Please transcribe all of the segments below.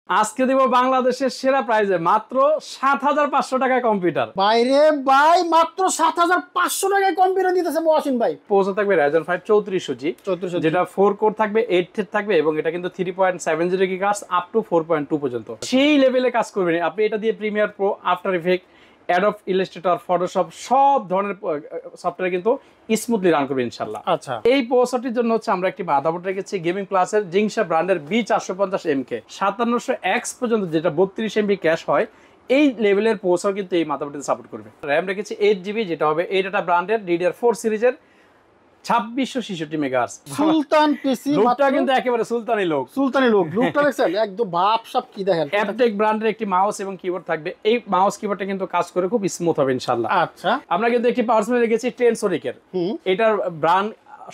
আজকে দিব বাংলাদেশের সেরা প্রাইজে মাত্র ৭৫০০ টাকায় কম্পিউটার। বাইরে ভাই মাত্র ৭৫০০ টাকায় কম্পিউটার দিতেছে মহসিন ভাই। প্রসেসর থাকবে Ryzen 5 3400G, যেটা 4 কোর থাকবে, 8 থ্রেড থাকবে এবং এটা কিন্তু 3.70 GHz আপ টু 4.2 পর্যন্ত সেই লেভেলে কাজ করবেন আপনি। এটা দিয়ে Premiere Pro, after effect, Adobe Illustrator, Photoshop সব ধরনের সফটওয়্যার কিন্তু স্মুথলি রান করবে ইনশাআল্লাহ। আচ্ছা, এই প্রসেসরটির জন্য হচ্ছে আমরা একটি মাদারবোর্ড রেখেছি গেমিং ক্লাসের জিংসা ব্র্যান্ডের B450MK 5700X পর্যন্ত, যেটা 32 MB ক্যাশ হয়। এই লেভেলের প্রসেসর কিন্তু এই মাদারবোর্ডে সাপোর্ট করবে। র্যাম রেখেছি 8GB, যেটা হবে এই ডাটা ব্র্যান্ডের DDR4 সিরিজের 2666 মেগাহার্টজ। সুলতান পিসি লুকটা কিন্তু একেবারে সুলতানি লুক। সুলতানি লুক, লুকটা দেখছেন একদম ভাব সব কি দেখেন। অ্যাপটেক ব্র্যান্ডের একটি মাউস এবং কিবোর্ড থাকবে। এই মাউস কিবোর্ডটা কিন্তু কাজ করে খুব স্মুথ হবে ইনশাআল্লাহ। আচ্ছা, আমরা কিন্তু একটি পাওয়ার সাপ্লাই রেখেছি টেনসোনিকের। এটার ব্র্যান্ড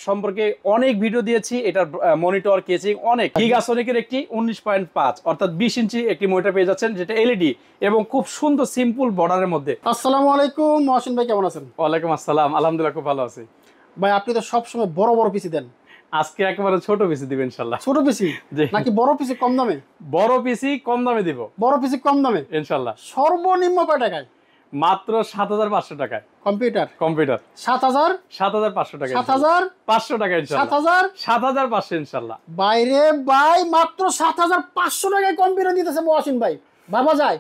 সম্পর্কে অনেক ভিডিও দিয়েছি। এটার মনিটর, কেচিং অনেক। গিগাসোনিকের একটি 19.5 অর্থাৎ 20 ইঞ্চি একটি মনিটর পেয়ে যাচ্ছেন, যেটা এলইডি এবং খুব সুন্দর সিম্পল বর্ডারের মধ্যে। আসসালামু আলাইকুম মহসিন ভাই, কেমন আছেন? ওয়ালাইকুম আসসালাম, আলহামদুলিল্লাহ খুব ভালো আছি। ভাই আপনি তো সবসময় বড় বড় পিসি দেন, আজকে একেবারে ছোট পিসি দিবেন ইনশাআল্লাহ। ছোট পিসি নাকি বড় পিসি কম দামে? বড় পিসি কম দামে দিব। বড় পিসি কম দামে ইনশাআল্লাহ। সর্বনিম্ন কয় টাকায়? মাত্র ৭৫০০ টাকায় কম্পিউটার। ৭৫০০ টাকা, ৫০০ টাকা ইনশাআল্লাহ। ৭৫০০ ইনশাআল্লাহ। বাইরে ভাই মাত্র ৭৫০০ টাকায় কম্পিউটার দিতেছে মহসিন ভাই। ভাবা যায়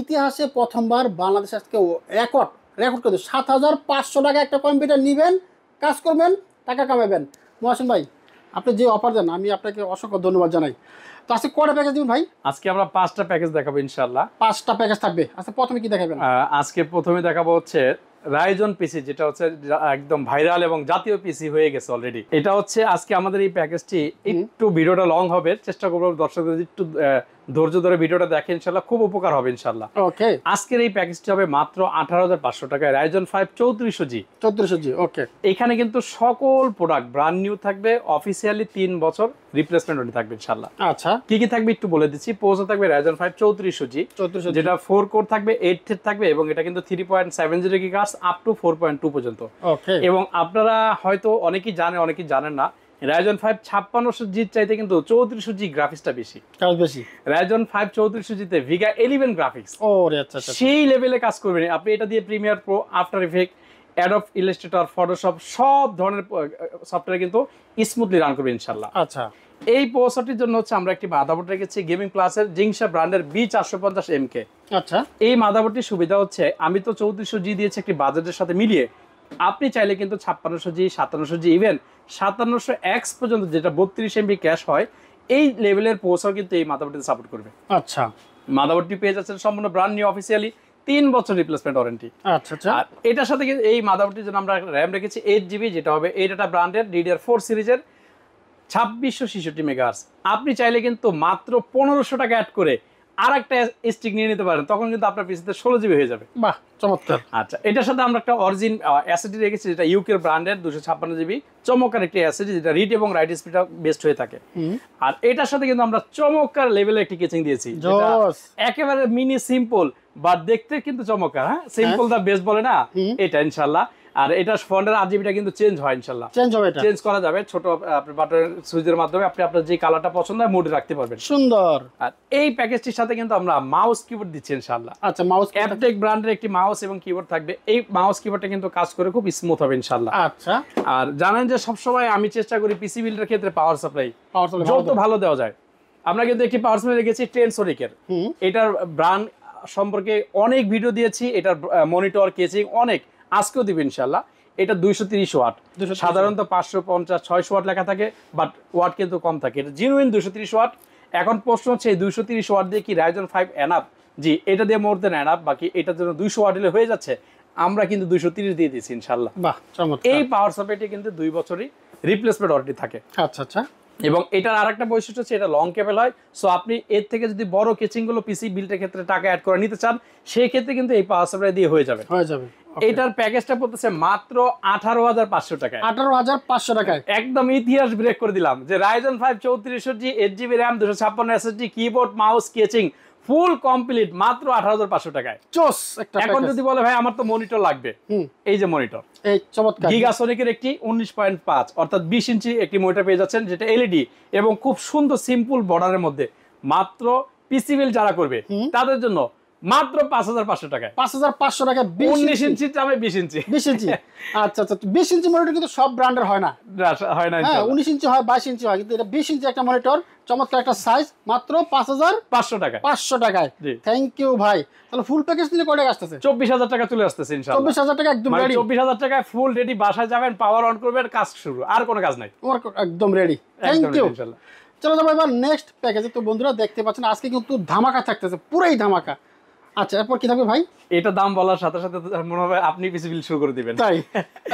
ইতিহাসে প্রথমবার বাংলাদেশ আজকে রেকর্ড করে ৭৫০০ টাকা একটা কম্পিউটার নিবেন, কাজ করবেন, টাকা কামাবেন। মহসিন ভাই আপনি যে অফার দেন আমি আপনাকে অসংখ্য ধন্যবাদ জানাই। তো আজকে কয়টা প্যাকেজ দিবেন ভাই? আজকে আমরা 5টা প্যাকেজ দেখাবো ইনশাআল্লাহ। 5টা প্যাকেজ থাকবে। আচ্ছা, প্রথমে কি দেখাবেন? আজকে প্রথমে দেখাবো হচ্ছে রাইজন পিসি, যেটা হচ্ছে একদম ভাইরাল এবং জাতীয় পিসি হয়ে গেছে অলরেডি। এটা হচ্ছে আজকে আমাদের এই প্যাকেজটি একটু ভিডিওটা লং হবে, চেষ্টা করবো দর্শকদের একটু ধৈর্য ধরে ভিডিওটা দেখে, ইনশাআল্লাহ খুব উপকার হবে ইনশাআল্লাহ। ওকে, আজকের এই প্যাকেজটি হবে মাত্র ১৮৫০০ টাকায় Ryzen 5 3400G। ওকে, এখানে কিন্তু সকল প্রোডাক্ট ব্র্যান্ড নিউ থাকবে, অফিসিয়ালি 3 বছর রিপ্লেসমেন্ট ওয়ারেন্টি থাকবে ইনশাআল্লাহ। আচ্ছা, কি কি থাকবে একটু বলে দিচ্ছি। প্রসেসর থাকবে Ryzen 5 3400G, যেটা 4 কোর থাকবে, 8 থ্রেড থাকবে এবং এটা কিন্তু 3.70 GHz আপ টু 4.2 পর্যন্ত। ওকে, এবং আপনারা হয়তো অনেকেই জানেন, অনেকেই জানেন না, Ryzen 5 5600G চাইতে কিন্তু 3400G গ্রাফিক্সটা বেশি। Ryzen 5 3400G তে Vega 11 গ্রাফিক্স। আচ্ছা, সেই লেভেলে কাজ করবেন আপনি। এটা দিয়ে Premiere Pro, after effect, Adobe Illustrator, Photoshop সব ধরনের সফটওয়্যার কিন্তু স্মুথলি রান করবে ইনশাআল্লাহ। আচ্ছা, এই প্রসেসরটির জন্য হচ্ছে আমরা একটি মাদারবোর্ড রেখেছি গেমিং ক্লাসের জিংসা ব্র্যান্ডের B450MK। আচ্ছা, এই মাদারবোর্ডটির সুবিধা হচ্ছে আমি তো 3400G দিয়েছি একটি বাজেটের সাথে মিলিয়ে, আপনি চাইলে কিন্তু 5600G, 5700G, ইভেন 5700X পর্যন্ত, যেটা 32 MB ক্যাশ হয়, এই লেভেলের প্রসেসর কিন্তু এই মাদারবোর্ডটিতে সাপোর্ট করবে। আচ্ছা, মাদারবোর্ডটি পেয়ে যাচ্ছেন সম্পূর্ণ ব্র্যান্ড নিউ, অফিসিয়ালি 3 বছর রিপ্লেসমেন্ট ওয়ারেন্টি। আচ্ছা, আচ্ছা, আর এটার সাথে এই মাদারবোর্ডটির জন্য আমরা র্যাম রেখেছি 8GB, যেটা হবে এই ডাটা ব্র্যান্ডের DDR4 সিরিজের 2666 মেগাহার্টজ। আপনি চাইলে কিন্তু মাত্র 1500 টাকা অ্যাড করে আর একটা স্টিক নিয়ে নিতে পারেন, তখন কিন্তু আপনার পিসিতে 16GB হয়ে যাবে। বাহ, চমৎকার। আচ্ছা, এটার সাথে আমরা একটা অরিজিন এসএসডি রেখেছি, যেটা ইউকের ব্র্যান্ডের 256GB, চমৎকার একটি এসএসডি, যেটা রিড এবং রাইট স্পিডটা বেস্ট হয়ে থাকে। আর এটার সাথে কিন্তু আমরা চমৎকার লেভেলের একটি কেচিং দিয়েছি, যেটা একেবারে মিনি সিম্পল বাট দেখতে কিন্তু চমৎকার। হ্যাঁ, সিম্পল দা বেস্ট বলে না এটা ইনশাআল্লাহ। আর এটা ফন্টের আরজিবিটা কিন্তু চেঞ্জ হয় ইনশাআল্লাহ, চেঞ্জ করা যাবে ছোট বাটন সুইচের মাধ্যমে। আপনি আপনার যে কালারটা পছন্দ হয় মোডে রাখতে পারবেন, সুন্দর। আর এই প্যাকেজটির সাথে কিন্তু আমরা মাউস কিবোর্ড দিচ্ছি ইনশাআল্লাহ। আচ্ছা, মাউস অ্যাপটেক ব্র্যান্ডের একটি মাউস এবং কিবোর্ড থাকবে। এই মাউস কিবোর্ডটা কিন্তু কাজ করে খুব স্মুথ হবে ইনশাআল্লাহ। আচ্ছা, আর জানেন যে সবসময় আমি চেষ্টা করি পিসি বিল্ডের ক্ষেত্রে পাওয়ার সাপ্লাই যত ভালো দেওয়া যায়। আমরা কিন্তু একটি পাওয়ার সাপ্লাই রেখেছি টেনসোনিকের। এটার ব্র্যান্ড সম্পর্কে অনেক ভিডিও দিয়েছি। এটার মনিটর, কেচিং অনেক, আজকেও দিবেন ইনশাআল্লাহ। এটা 230 ওয়াট, সাধারণত 550-600 ওয়াট লেখা থাকে, বাট ওয়াট কিন্তু কম থাকে। এটা জিনুইন 230 ওয়াট। এখন প্রশ্ন হচ্ছে এই 230 ওয়াট দিয়ে কি Ryzen 5 এনাফ? জি, এটা দিয়ে মোর দেন এনাফ। বাকি এটার জন্য 200 ওয়াট হলে হয়ে যাচ্ছে, আমরা কিন্তু 230 দিয়ে দিয়েছি ইনশাআল্লাহ। বাহ, চমৎকার। এই পাওয়ার সাপ্লাইটি কিন্তু 2 বছরই রিপ্লেসমেন্ট ওয়ারেন্টি থাকে। আচ্ছা, আচ্ছা, এবং এটার আরেকটা বৈশিষ্ট্য হচ্ছে এটা লং কেবল হয়। সো আপনি এর থেকে যদি বড় কেচিংগুলো পিসি বিল্ডের ক্ষেত্রে টাকা অ্যাড করে নিতে চান, সেই ক্ষেত্রে কিন্তু এই পাওয়ার সাপ্লাই দিয়ে হয়ে যাবে। এটার প্যাকেজটা পড়তেছে মাত্র 18,500 টাকায়। 18,500 টাকায় একদম ইতিহাস ব্রেক করে দিলাম যে Ryzen 5 3400G, 8GB RAM, 256 SSD, keyboard, mouse, casing full complete মাত্র 18,500 টাকায়। এখন যদি বলে ভাই আমার তো মনিটর লাগবে, এই যে মনিটর, এই চমৎকার গিগাসোনিকের একটি 19.5 অর্থাৎ 20 ইঞ্চি একটি মনিটর পেয়ে যাচ্ছেন, যেটা এলইডি এবং খুব সুন্দর সিম্পল বর্ডারের মধ্যে মাত্র পিসি বিল যারা করবে তাদের জন্য মাত্র 5500 টাকায় 5500 টাকা 19 ইঞ্চি দামে 20 ইঞ্চি 20 ইঞ্চি আচ্ছা আচ্ছা 20 ইঞ্চি মনিটর কিন্তু সব ব্র্যান্ডের হয় না হয় না হ্যাঁ ইনশাআল্লাহ। 19 ইঞ্চি হয় 22 ইঞ্চি হয় কিন্তু এটা 20 ইঞ্চি একটা মনিটর চমৎকার একটা সাইজ মাত্র 500 টাকায় 5500 টাকায় জি। থ্যাংক ইউ ভাই তাহলে ফুল প্যাকেজ নিলে কয় টাকা আসতেছে 24000 টাকা চলে আসতেছে ইনশাআল্লাহ। 24000 টাকা একদম মানে রেডি 24000 টাকায় ফুল রেডি, বাসায় যাবেন, পাওয়ার অন করবেন, কাজ শুরু, আর কোনো কাজ নাই। তোমার একদম রেডি থ্যাংক একদম ইউ ready ইনশাআল্লাহ। চলো যাবো এবার নেক্সট প্যাকেজে। তো বন্ধুরা দেখতে পাচ্ছেন আজকে কিন্তু ধামাকা থাকতেছে, পুরোই ধামাকা। আচ্ছা এরপর কি থাকবে ভাই? এটা দাম বলার সাথে সাথে তো মনে হবে আপনি পিসি বিল শুরু করে দিবেন। তাই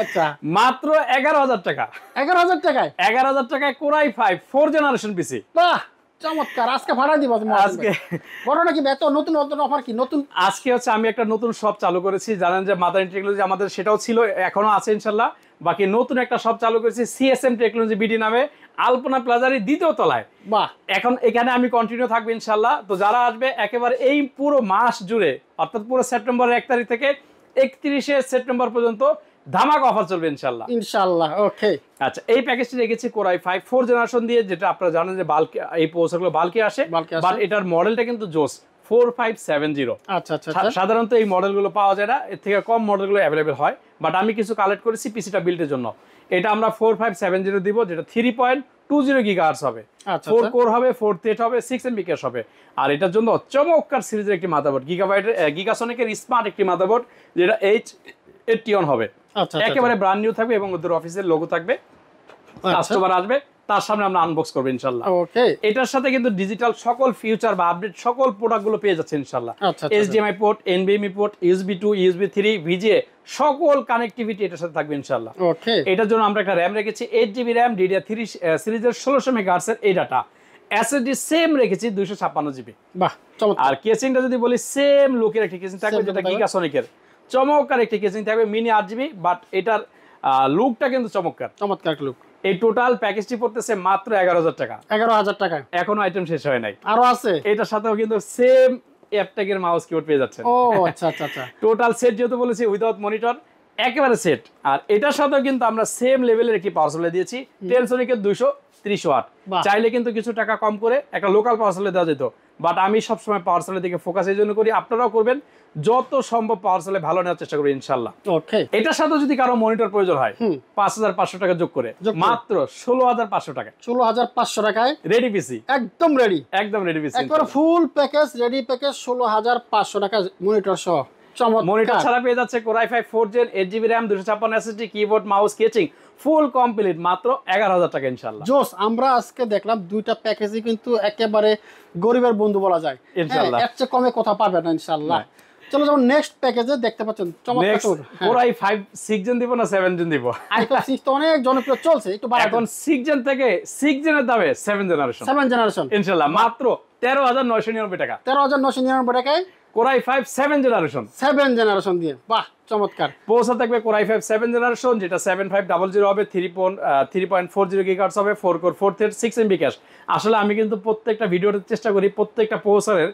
আচ্ছা মাত্র 11000 টাকা 11000 টাকায় 11000 টাকায় কোরাই 5 4 জেনারেশন পিসি। বাহ চমৎকার, আজকে ভাড়া দিব তুমি আজকে ঘটনা কি এত নতুন নতুন অফার কি নতুন? আজকে হচ্ছে আমি একটা নতুন শপ চালু করেছি, জানেন যে মাদার টেকনোলজি আমাদের সেটাও ছিল, এখনো আছে ইনশাল্লাহ। বাকি নতুন একটা শপ চালু করেছি সিএসএম টেকনোলজি বিডি নামে, আলপনা প্লাজারের 2য় তলায়। বাহ এখন এখানে আমি কন্টিনিউ থাকবো ইনশাল্লাহ। তো যারা আসবে একেবারে এই পুরো মাস জুড়ে, অর্থাৎ পুরো সেপ্টেম্বরের 1 তারিখ থেকে 31শে সেপ্টেম্বর পর্যন্ত ধামাকা অফার চলবে ইনশাল্লাহ। ইনশাআল্লাহ ওকে। আচ্ছা এই প্যাকেজটি রেখেছি কোরাই 5 4 জেনারেশন দিয়ে, যেটা আপনারা জানেন যে বাল্কে এই প্রসেসরগুলো বাল্কে আসে, বাট এটার মডেলটা কিন্তু জোস 4570। আচ্ছা আচ্ছা আচ্ছা সাধারণত এই মডেলগুলো পাওয়া যায় না, এর থেকে কম মডেলগুলো অ্যাভেলেবেল হয়, বাট আমি কিছু কালেক্ট করেছি পিসিটা বিল্ডের জন্য। এটা আমরা 4570 দিব, যেটা 3.20 গিগাহার্টজ হবে, আচ্ছা 4 কোর হবে, 4 থ্রেড হবে, 6 এমবি ক্যাশ হবে। আর এটার জন্য চমৎকার সিরিজের একটি মাদারবোর্ড, গিগাসনিকের স্মার্ট একটি মাদারবোর্ড, যেটা H81 হবে। আচ্ছা একেবারে ব্র্যান্ড নিউ থাকবে এবং ওদের অফিসের লোগো থাকবে। কাস্টমার আসবে, তার সামনে আমরা আনবক্স করবো ইনশাল্লাহ। ওকে এটার সাথে কিন্তু ডিজিটাল সকল ফিউচার বা আপডেট সকল প্রোডাক্টগুলো পেয়ে যাচ্ছে ইনশাল্লাহ। আচ্ছা HDMI port, NVMe port, USB 2, USB 3, VGA সকল কানেক্টিভিটি এটার সাথে থাকবে ইনশাল্লাহ। ওকে এটার জন্য আমরা একটা র্যাম রেখেছি 8GB র্যাম, DDR3 সিরিজের 1600 মেগাহার্টজ এর এই ডাটা। SSD সেম রেখেছি 256GB। বাহ চমৎকার। আর কেসিংটা যদি বলি সেম লুকের একটি কেসিং থাকবে, Same যেটা থাকবে। গিগাসনিকের চমৎকার একটি কেসিং থাকবে, মিনি 8GB, বাট এটার লুকটা কিন্তু চমৎকার। চমৎকার লুক। এই টোটাল প্যাকেজটি পড়তেছে মাত্র 11000 টাকা। 11000 টাকায় এখনো আইটেম শেষ হয় নাই, আরো আছে। এটার সাথেও কিন্তু সেম অ্যাপটেকের মাউস কিবোর্ড পেয়ে যাচ্ছেন। ও আচ্ছা আচ্ছা আচ্ছা টোটাল সেট যেহেতু বলেছি উইদাউট মনিটর, একেবারে সেট। আর এটার সাথেও কিন্তু আমরা সেম লেভেলের একটি পাওয়ার সাপ্লাই দিয়েছি, টেনসনিকের 230 ওয়াট। বাহ। চাইলে কিন্তু কিছু টাকা কম করে একটা লোকাল পাওয়ার সাপ্লাই দেওয়া যেত, বাট আমি সবসময় পাওয়ার সাপ্লাই দিকে ফোকাস এই জন্য করি, আপনারাও করবেন, যত সম্ভব পাওয়ার সাপ্লাই ভালো নেওয়ার চেষ্টা করবেন ইনশাল্লাহ। ওকে এটার সাথে যদি কারো মনিটর প্রয়োজন হয় 5500 টাকা যোগ করে যোগ করে। মাত্র 16500 টাকা 16500 টাকায় রেডি পিসি, একদম রেডি, একদম রেডি পিসি। একবার ফুল প্যাকেজ রেডি প্যাকেজ 16500 টাকা মনিটর সহ। চমৎকার। মনিটর ছাড়া পেয়ে যাচ্ছে Core i 5 4 gen, 8GB RAM, 256 SSD, keyboard, mouse, casing full complete মাত্র 11000 টাকা ইনশাআল্লাহ। জোস, আমরা আজকে দেখলাম দুইটা প্যাকেজই কিন্তু একেবারে গরিবের বন্ধু বলা যায় ইনশাআল্লাহ। এর চেয়ে কমে কথা পাবে না ইনশাআল্লাহ। চলো যেমন নেক্সট প্যাকেজে দেখতে পাচ্ছেন চমৎকার নেক্সট কোরাই 5 6 জেন দিব না 7 জেন দিব? আইকন 6 তো অনেক জনপ্রিয় চলছে, একটু বাড়াই এখন 6 জেন থেকে 6 জেনের দামে 7 জেনারেশন 7 জেনারেশন ইনশাআল্লাহ মাত্র 13999 টাকা। 13999 টাকায় কোরাই 5 7 জেনারেশন 7 জেনারেশন দিয়ে, বাহ চমৎকার। পৌঁছা থাকবে কোরাই 5 7 জেনারেশন, যেটা 7500 হবে, 3.40 গিগাহার্টজ হবে, 4 কোর 4 থ্রেড, 6 এমবি ক্যাশ। আসলে আমি কিন্তু প্রত্যেকটা ভিডিওতে চেষ্টা করি প্রত্যেকটা প্রসেসরের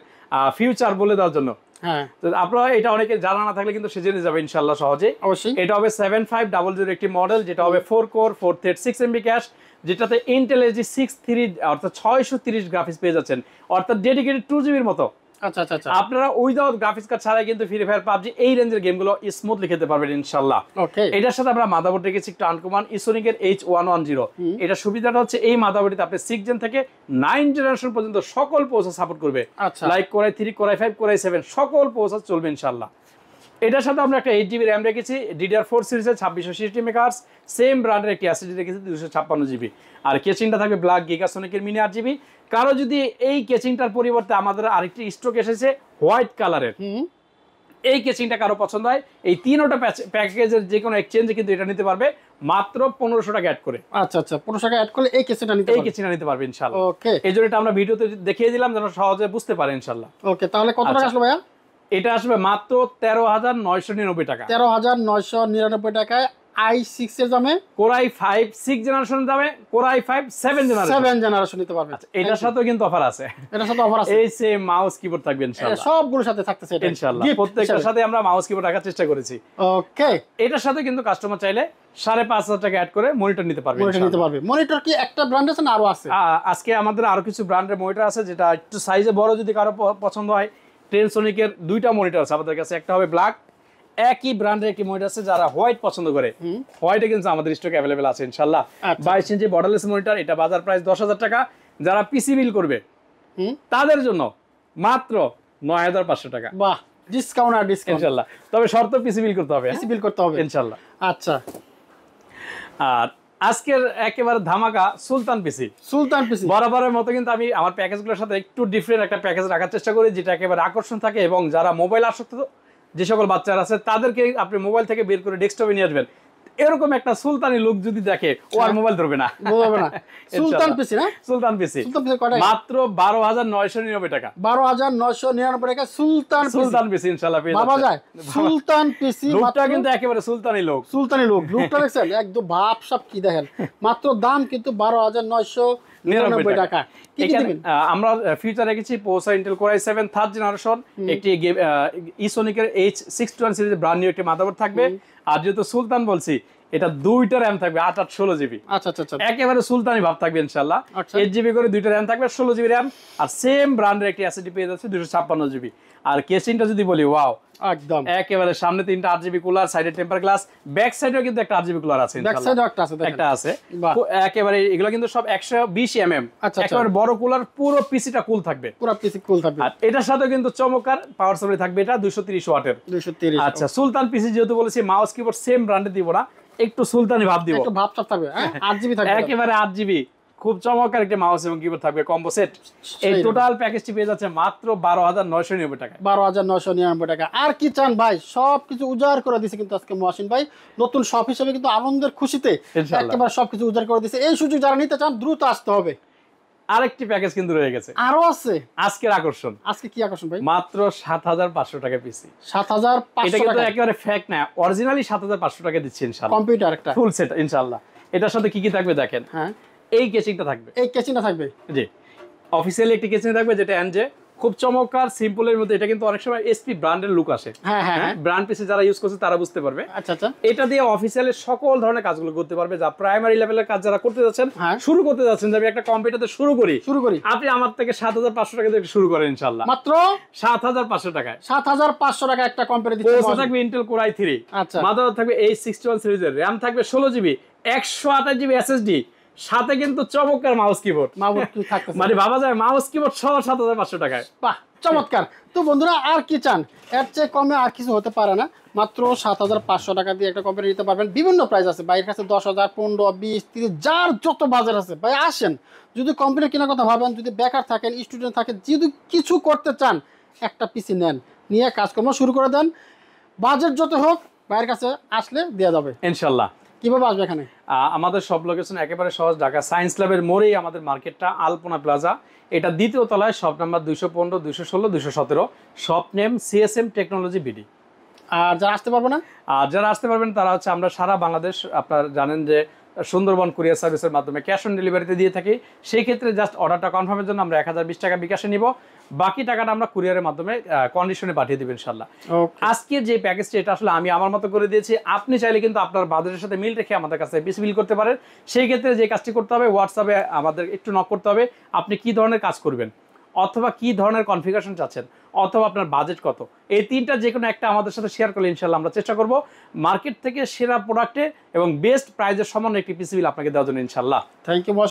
ফিউচার বলে দেওয়ার জন্য। হ্যাঁ তো আপনারা এটা অনেকে জানা না থাকলে কিন্তু সে জেনে যাবে ইনশাআল্লাহ সহজে। অবশ্যই। এটা হবে 7500 একটি মডেল, যেটা হবে 4 কোর 4 থ্রেড, 6 এমবি ক্যাশ, যেটাতে ইন্টেল এজি 6 অর্থাৎ 630 গ্রাফিক্স পেয়ে যাচ্ছেন, অর্থাৎ ডেডিকেটেড 2GB এর মতো। আচ্ছা আচ্ছা আচ্ছা আপনারা উইদাউট গ্রাফিক্স কার্ড ছাড়াই কিন্তু ফ্রি ফায়ার, পাবজি এই রেঞ্জের গেমগুলো স্মুথলি খেতে পারবেন ইনশাআল্লাহ। ওকে এটার সাথে আমরা মাদারবোর্ড রেখেছি একটু আনকমন ইসোনিকের H110। এটা সুবিধাটা হচ্ছে এই মাদারবোর্ডে আপনি 6 জেন থেকে 9 জেনারেশন পর্যন্ত সকল প্রসেসর সাপোর্ট করবে। আচ্ছা। লাইক কোরাই 3, কোরাই 5, কোরাই 7 সকল প্রসেসর চলবে ইনশাআল্লাহ। এটার সাথে আমরা একটা 8GB র্যাম রেখেছি, DDR4 সিরিজের 2660 মেগাহার্টজ, সেম ব্র্যান্ডের একটি SSD রেখেছি 256GB। আর কেচিংটা থাকবে ব্ল্যাক গিগাসনিকের মিনি 8GB। কারো যদি এই কেচিংটার পরিবর্তে আমাদের আরেকটি স্টক এসেছে হোয়াইট কালারের, এই কেচিংটা কারো পছন্দ হয়, এই তিনটা প্যাকেজের যে কোনো এক্সচেঞ্জে কিন্তু এটা নিতে পারবে মাত্র 1500 টাকা অ্যাড করে। আচ্ছা আচ্ছা 1500 টাকা অ্যাড করলে এই কেসটা নিতে এই পারবে। কেচিংটা নিতে পারবে ইনশাআল্লাহ। ওকে এই জন্য এটা আমরা ভিডিওতে দেখিয়ে দিলাম যেন সহজে বুঝতে পারে ইনশাআল্লাহ। ওকে তাহলে কত টাকা আচ্ছা। আসলো ভাইয়া? এটা আসবে মাত্র 13999 টাকা। 13999 টাকায় i6 এর দামে Core i5 6 জেনারেশন দামে Core i5 7 জেনারেশন 7 জেনারেশন নিতে পারবেন। আচ্ছা এটার সাথেও কিন্তু অফার আছে, এটার সাথে অফার আছে, এই সেম মাউস কিবোর্ড থাকবে ইনশাআল্লাহ, সবগুলোর সাথে থাকতেছে এটা ইনশাআল্লাহ প্রত্যেকটার সাথে আমরা মাউস কিবোর্ড রাখার চেষ্টা করেছি। ওকে, এটার সাথে কিন্তু কাস্টমার চাইলে 5,500 টাকা অ্যাড করে মনিটর নিতে পারবে, মনিটর নিতে পারবে। মনিটর কি একটা ব্র্যান্ড আছে না আরো আছে? আজকে আমাদের আরো কিছু ব্র্যান্ডের মনিটর আছে, যেটা একটু সাইজে বড় যদি কারো পছন্দ হয়। ট্রেনসোনিকের দুইটা মনিটর আছে আমাদের কাছে, একটা হবে ব্ল্যাক, একই ব্র্যান্ডের একটি মনিটর আছে যারা হোয়াইট পছন্দ করে, হোয়াইটে কিন্তু আমাদের স্টক অ্যাভেলেবেল আছে ইনশাআল্লাহ। 22 ইঞ্চি বর্ডারলেস মনিটর, এটা বাজার প্রাইস 10,000 টাকা। যারা পিসি বিল করবে তাদের জন্য মাত্র 9,500 টাকা। বাহ, ডিসকাউন্ট আর ডিসকাউন্ট ইনশাআল্লাহ, তবে শর্ত পিসি বিল করতে হবে, পিসি বিল করতে হবে ইনশাআল্লাহ। আচ্ছা, আর আজকের একেবারে ধামাকা সুলতান পিসি। সুলতান পিসি বরাবরের মতো কিন্তু আমি আমার প্যাকেজগুলোর সাথে একটু ডিফারেন্ট একটা প্যাকেজ রাখার চেষ্টা করি, যেটা একেবারে আকর্ষণ থাকে, এবং যারা মোবাইল আসক্ত যে সকল বাচ্চারা আছে তাদেরকে আপনি মোবাইল থেকে বের করে ডেস্কটপে নিয়ে আসবেন, এরকম একটা সুলতানি লুক যদি দেখে ও আর মোবাইল ধরবে না। সুলতান পিসি না, সুলতান পিসি মাত্র 12,999 টাকা, 12,999 টাকা সুলতান পিসি ইনশাআল্লাহ পেয়ে পাওয়া যায়। সুলতান পিসি লুকটা কিন্তু একেবারে সুলতানি লুক, সুলতানি লুক, লুকটা দেখছেন একদম ভাব সব কি দেখেন। মাত্র দাম কিন্তু 12,999 টাকা। কি কি দিবেন? আমরা ফিউচার রেখেছি processor Intel core i7 third generation, একটি ইসোনিকের H621 সিরিজের ব্র্যান্ড নিউ একটি মাদারবোর্ড থাকবে। আর যেহেতু সুলতান বলছি, এটা দুইটা র্যাম থাকবে 8/8 জিবি। আচ্ছা আচ্ছা আচ্ছা, একেবারে সুলতানি ভাব থাকবে ইনশাআল্লাহ। 8 জিবি করে দুইটা র্যাম থাকবে, 16 জিবি র্যাম, আর সেম ব্র্যান্ডের একটি এসএসডি পেয়ে যাচ্ছে 256 জিবি। আর কেসিংটা যদি বলি, ওয়াও একদম একেবারে সামনে 3টা 8 জিবি কুলার, সাইডে টেম্পার গ্লাস, ব্যাক সাইডেও কিন্তু একটা 8 জিবি কুলার আছে ব্যাক ইনশাআল্লাহ, সাইডে একটা আছে, দেখেন একটা আছে একেবারে। এগুলো কিন্তু সব 120 mm, আচ্ছা, একেবারে বড় কুলার, পুরো পিসিটা কুল থাকবে, পুরো পিসি কুল থাকবে। আর এটার সাথে কিন্তু চমৎকার পাওয়ার সাপ্লাই থাকবে, এটা 230 ওয়াটের। 230। আচ্ছা সুলতান পিসি যেহেতু বলেছি, মাউস কিবোর্ড সেম ব্র্যান্ডে দিব না, একটু সুলতানি ভাব দিব, একটু ভাব সব থাকবে, হ্যাঁ 8 জিবি থাকবে, একেবারে 8 জিবি, খুব চমৎকার একটা মাউস এবং কিবোর্ড থাকবে কম্বো সেট। এই টোটাল প্যাকেজটি পেয়ে যাচ্ছে মাত্র 12,999 টাকা, 12,999 টাকা। আর কি চান ভাই, সবকিছু উজাড় করে দিছে কিন্তু আজকে মহসিন ভাই, নতুন শপ হিসেবে কিন্তু আনন্দের খুশিতে একেবারে সবকিছু উজাড় করে দিছে। এই সুযোগ যারা নিতে চান দ্রুত আসতে হবে। আরেকটি প্যাকেজ কিন্তু রয়ে গেছে, আরো আছে আজকের আকর্ষণ। আজকে কি আকর্ষণ ভাই? মাত্র 7,500 টাকা পিসি। 7,500 এটা কিন্তু টাকা, একেবারে ফেক না, অরিজিনালি 7,500 টাকা দিচ্ছি ইনশাআল্লাহ। কম্পিউটার একটা ফুল সেট ইনশাআল্লাহ। এটার সাথে কি কি থাকবে দেখেন, হ্যাঁ এই কেসিংটা থাকবে, এই কেসিংটা থাকবে, জি অফিসিয়ালি একটি কেসিং থাকবে, যেটা এনজে, খুব চমৎকার সিম্পলের মধ্যে। এটা কিন্তু অনেক সময় এসপি ব্র্যান্ডের লুক আসে, হ্যাঁ হ্যাঁ ব্র্যান্ড পিসি যারা ইউজ করছে তারা বুঝতে পারবে। আচ্ছা আচ্ছা, এটা দিয়ে অফিসিয়ালি সকল ধরনের কাজগুলো করতে পারবে, যা প্রাইমারি লেভেলের কাজ যারা করতে যাচ্ছেন, হ্যাঁ শুরু করতে যাচ্ছেন, যে আমি একটা কম্পিউটারতে শুরু করি, আপনি আমার থেকে 7,500 টাকা দিয়ে শুরু করেন ইনশাআল্লাহ, মাত্র 7,500 টাকায়। 7,500 টাকা একটা কম্পিউটার দিতে প্রসেসর থাকবে ইন্টেল কোর i3, আচ্ছা, মাদারবোর্ড থাকবে H621 সিরিজের, র্যাম থাকবে 16 জিবি, 128 জিবি এসএসডি, সাথে কিন্তু চমৎকার মাউস কিবোর্ড। মানে ভাবা যায় মাউস কিবোর্ড সহ 7,500 টাকায়। বাহ, চমৎকার। তো বন্ধুরা আর কি চান, এর চেয়ে কমে আর কিছু হতে পারে না। মাত্র 7,500 টাকা দিয়ে একটা কম্পিউটার নিতে পারবেন। বিভিন্ন প্রাইস আছে ভাইয়ের কাছে, 10,000, 15, 20, 30, যার যত বাজার আছে ভাই আসেন। যদি কম্পিউটার কেনার কথা ভাবেন, যদি বেকার থাকেন, স্টুডেন্ট থাকেন, যদি কিছু করতে চান, একটা পিসি নেন, নিয়ে কাজকর্ম শুরু করে দেন। বাজেট যত হোক ভাইয়ের কাছে আসলে দেওয়া যাবে ইনশাআল্লাহ। কিভাবে আসবে এখানে? আমাদের সব লোকেশন একেবারে সহজ, ঢাকা সায়েন্স ল্যাবের মোড়েই আমাদের মার্কেটটা, আলপনা প্লাজা, এটা দ্বিতীয় তলায়, shop number 215, 216, 217, shop name CSM technology BD. আর যারা আসতে পারবে না, আর যারা আসতে পারবেন তারা হচ্ছে, আমরা সারা বাংলাদেশ, আপনারা জানেন যে সুন্দরবন কুরিয়ার সার্ভিসের মাধ্যমে ক্যাশ অন ডেলিভারিতে দিয়ে থাকি। সেই ক্ষেত্রে জাস্ট অর্ডারটা কনফার্মের জন্য আমরা 1,020 টাকা বিকাশে নিব, বাকি টাকাটা আমরা কুরিয়ারের মাধ্যমে কন্ডিশনে পাঠিয়ে দেব ইনশাআল্লাহ। আজকে যে প্যাকেজটা, এটা আসলে আমি আমার মতো করে দিয়েছি, আপনি চাইলে কিন্তু আপনার বাজেটের সাথে মিল রেখে আমাদের কাছে পিসি বিল করতে পারেন। সেই ক্ষেত্রে যে কাজটি করতে হবে, হোয়াটসঅ্যাপে আমাদের একটু নক করতে হবে, আপনি কি ধরনের কাজ করবেন, অথবা কি ধরনের কনফিগারেশন চাচ্ছেন, অথবা আপনার বাজেট কত, এই তিনটা যে কোনো একটা আমাদের সাথে শেয়ার করলে ইনশাআল্লাহ আমরা চেষ্টা করব মার্কেট থেকে সেরা প্রোডাক্টে এবং বেস্ট প্রাইজের সমান একটি পিসি বিল আপনাকে দেওয়ার জন্য ইনশাআল্লাহ। Thank you.